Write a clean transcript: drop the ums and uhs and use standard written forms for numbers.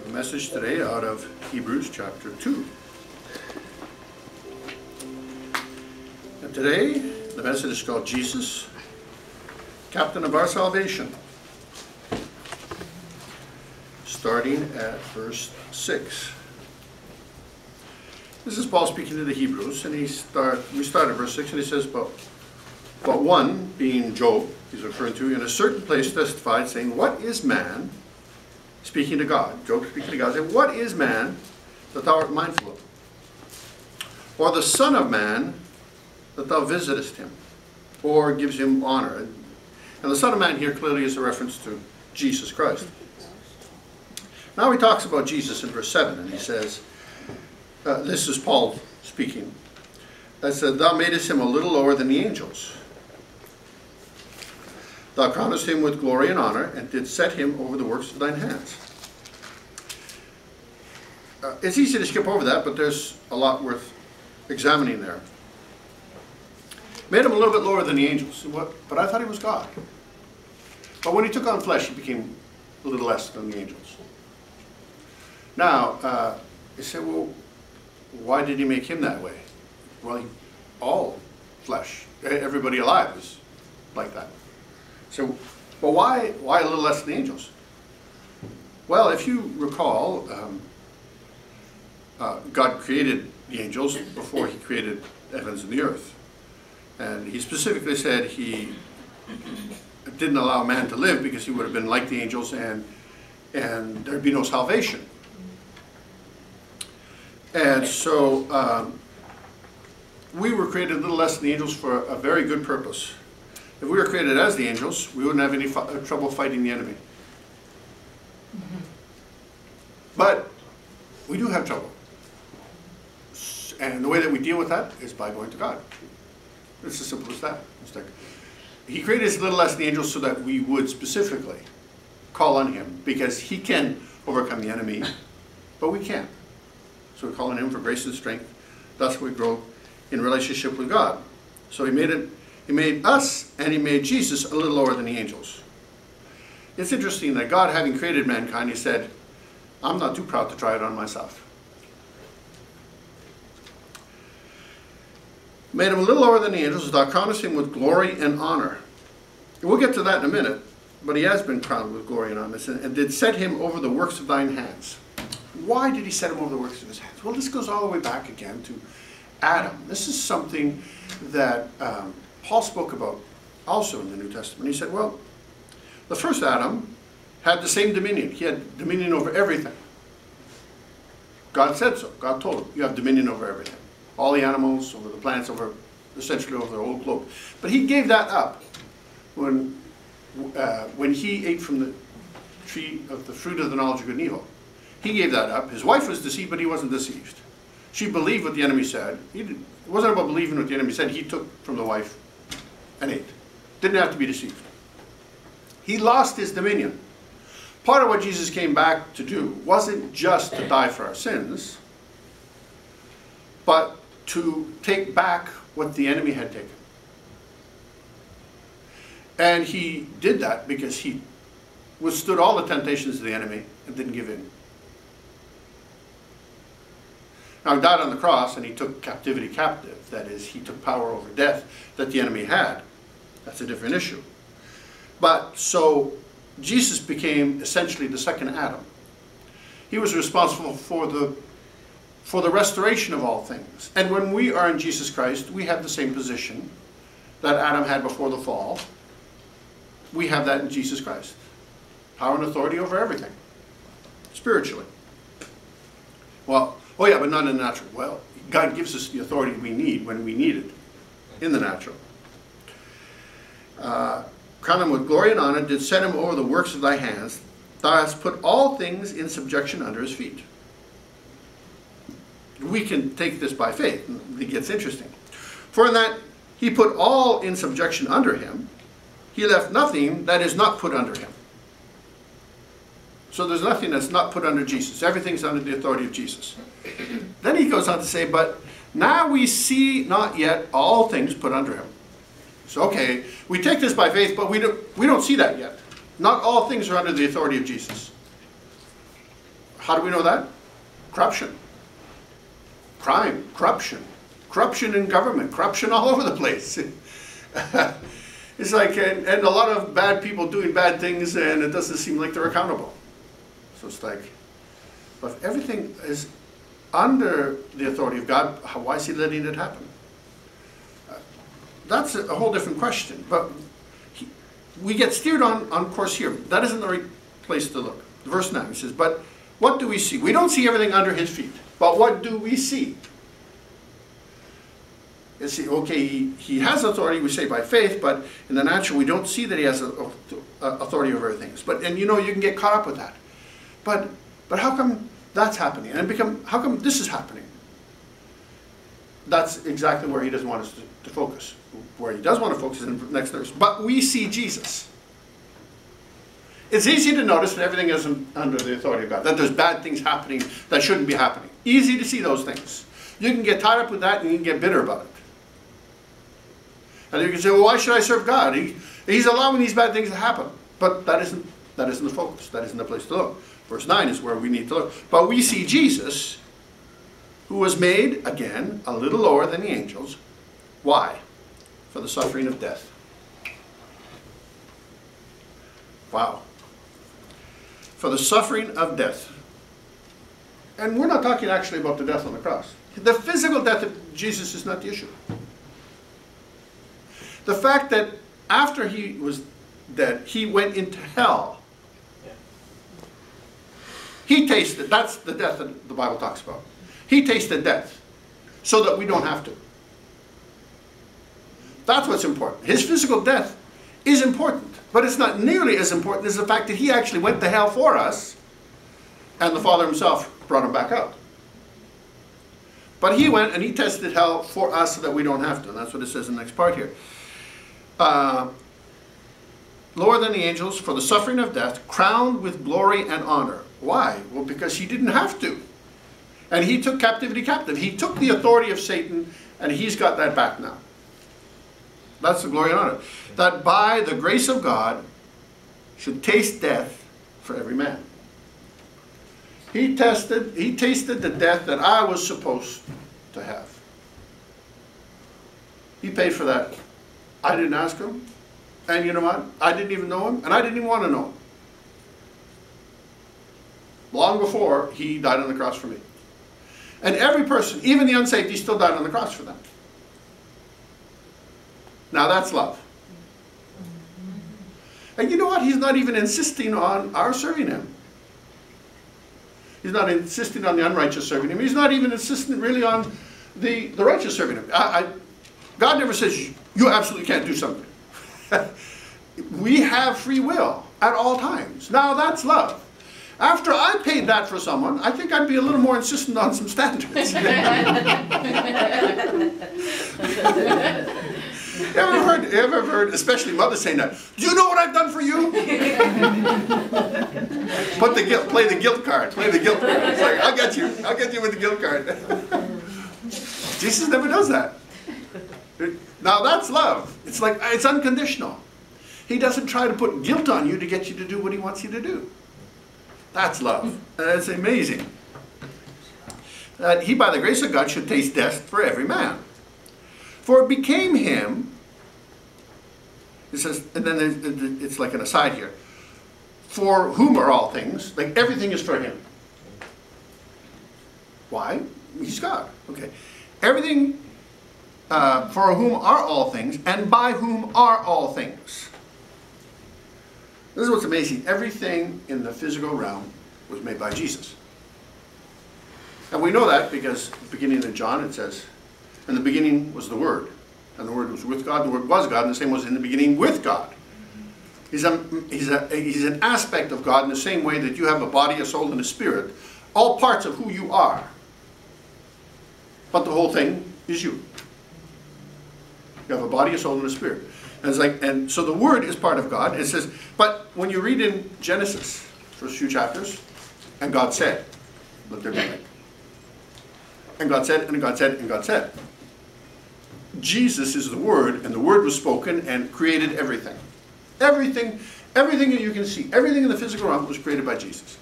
A message today out of Hebrews chapter 2. And today, the message is called Jesus, Captain of Our Salvation. Starting at verse 6. This is Paul speaking to the Hebrews, and we start at verse 6, and he says, But one, being Job, he's referring to, in a certain place testified, saying, What is man? Speaking to God. Job speaking to God, saying, What is man that thou art mindful of? Or the son of man that thou visitest him, or gives him honor. And the son of man here clearly is a reference to Jesus Christ. Now he talks about Jesus in verse 7, and he says, this is Paul speaking, that said, Thou madest him a little lower than the angels. Thou crownest him with glory and honor, and didst set him over the works of thine hands. It's easy to skip over that, but there's a lot worth examining there. Made him a little bit lower than the angels, but I thought he was God. But when he took on flesh, he became a little less than the angels. Now, you say, well, why did he make him that way? Well, all flesh, everybody alive is like that. So, but why a little less than the angels? Well, if you recall, God created the angels before he created the heavens and the earth. And he specifically said he didn't allow man to live because he would have been like the angels and there'd be no salvation. And so we were created a little less than the angels for a very good purpose. If we were created as the angels, we wouldn't have any trouble fighting the enemy. But we do have trouble. And the way that we deal with that is by going to God. It's as simple as that. It's like, he created us a little less than the angels so that we would specifically call on him, because he can overcome the enemy, but we can't. So we call on him for grace and strength. Thus we grow in relationship with God. So he made us, and he made Jesus a little lower than the angels. It's interesting that God, having created mankind, he said, I'm not too proud to try it on myself. Made him a little lower than the angels, thou crownest him with glory and honor. And we'll get to that in a minute, but he has been crowned with glory and honor, and did set him over the works of thine hands. Why did he set him over the works of his hands? Well, this goes all the way back again to Adam. This is something that Paul spoke about also in the New Testament. He said, well, the first Adam had the same dominion. He had dominion over everything. God said so. God told him, you have dominion over everything. All the animals, over the plants, essentially over the whole globe. But he gave that up when he ate from the tree of the fruit of the knowledge of good and evil. He gave that up. His wife was deceived, but he wasn't deceived. She believed what the enemy said. It wasn't about believing what the enemy said. He took from the wife and ate. Didn't have to be deceived. He lost his dominion. Part of what Jesus came back to do wasn't just to die for our sins, but to take back what the enemy had taken. And he did that because he withstood all the temptations of the enemy and didn't give in. Now he died on the cross and he took captivity captive. That is, he took power over death that the enemy had. That's a different issue. But so Jesus became essentially the second Adam. He was responsible for the restoration of all things. And when we are in Jesus Christ, we have the same position that Adam had before the fall. We have that in Jesus Christ. Power and authority over everything, spiritually. Well, oh yeah, but not in the natural. Well, God gives us the authority we need when we need it in the natural. Crown him with glory and honor, did set him over the works of thy hands. Thou hast put all things in subjection under his feet. We can take this by faith. It gets interesting. For in that he put all in subjection under him, he left nothing that is not put under him. So there's nothing that's not put under Jesus. Everything's under the authority of Jesus. Then he goes on to say, but now we see not yet all things put under him. So okay, we take this by faith, but we don't see that yet. Not all things are under the authority of Jesus. How do we know that? Corruption. Crime, corruption. Corruption in government, corruption all over the place. It's like, and a lot of bad people doing bad things, and it doesn't seem like they're accountable. So it's like, but if everything is under the authority of God, why is he letting it happen? That's a whole different question. But we get steered on course here. That isn't the right place to look. Verse 9 says, but what do we see? We don't see everything under his feet. But what do we see? You see, okay, he has authority, we say by faith, but in the natural we don't see that he has authority over things. And you know, you can get caught up with that. But how come that's happening? And how come this is happening? That's exactly where he doesn't want us to focus. Where he does want to focus is in the next verse. But we see Jesus. It's easy to notice that everything isn't under the authority of God, that there's bad things happening that shouldn't be happening. Easy to see those things. You can get tied up with that and you can get bitter about it. And you can say, well, why should I serve God? He's allowing these bad things to happen. But that isn't the focus. That isn't the place to look. Verse 9 is where we need to look. But we see Jesus, who was made, again, a little lower than the angels. Why? For the suffering of death. Wow. For the suffering of death. And we're not talking actually about the death on the cross. The physical death of Jesus is not the issue. The fact that after he was dead, he went into hell. He tasted, that's the death that the Bible talks about. He tasted death so that we don't have to. That's what's important. His physical death is important, but it's not nearly as important as the fact that he actually went to hell for us, and the Father himself brought him back out. But he went and he tested hell for us so that we don't have to, and that's what it says in the next part here. Lower than the angels, for the suffering of death, crowned with glory and honor. Why? Well, because he didn't have to. And he took captivity captive. He took the authority of Satan, and he's got that back now. That's the glory and honor. That by the grace of God should taste death for every man. He tasted the death that I was supposed to have. He paid for that. I didn't ask him. And you know what? I didn't even know him, and I didn't even want to know him. Long before he died on the cross for me. And every person, even the unsaved, he still died on the cross for them. Now that's love. And you know what? He's not even insisting on our serving him. He's not insisting on the unrighteous serving him. He's not even insisting really on the righteous serving him. God never says, you absolutely can't do something. We have free will at all times. Now that's love. After I paid that for someone, I think I'd be a little more insistent on some standards. You ever heard, especially mothers saying that, do you know what I've done for you? Play the guilt card. Play the guilt card. It's like, I'll get you with the guilt card. Jesus never does that. Now that's love. It's like, it's unconditional. He doesn't try to put guilt on you to get you to do what he wants you to do. That's love. That's amazing. That he, by the grace of God, should taste death for every man. For it became him, it says, and then it's like an aside here, for whom are all things, like everything is for him. Why? He's God. Okay. Everything, for whom are all things, and by whom are all things. This is what's amazing. Everything in the physical realm was made by Jesus. And we know that because at the beginning of John it says, in the beginning was the Word. And the Word was with God, the Word was God, and the same was in the beginning with God. He's an aspect of God in the same way that you have a body, a soul, and a spirit. All parts of who you are. But the whole thing is you. You have a body, a soul, and a spirit. And, and so the Word is part of God. It says, but when you read in Genesis, first few chapters, and God said, let there be light. And God said, and God said, and God said. Jesus is the Word, and the Word was spoken and created everything. Everything that you can see, everything in the physical realm was created by Jesus.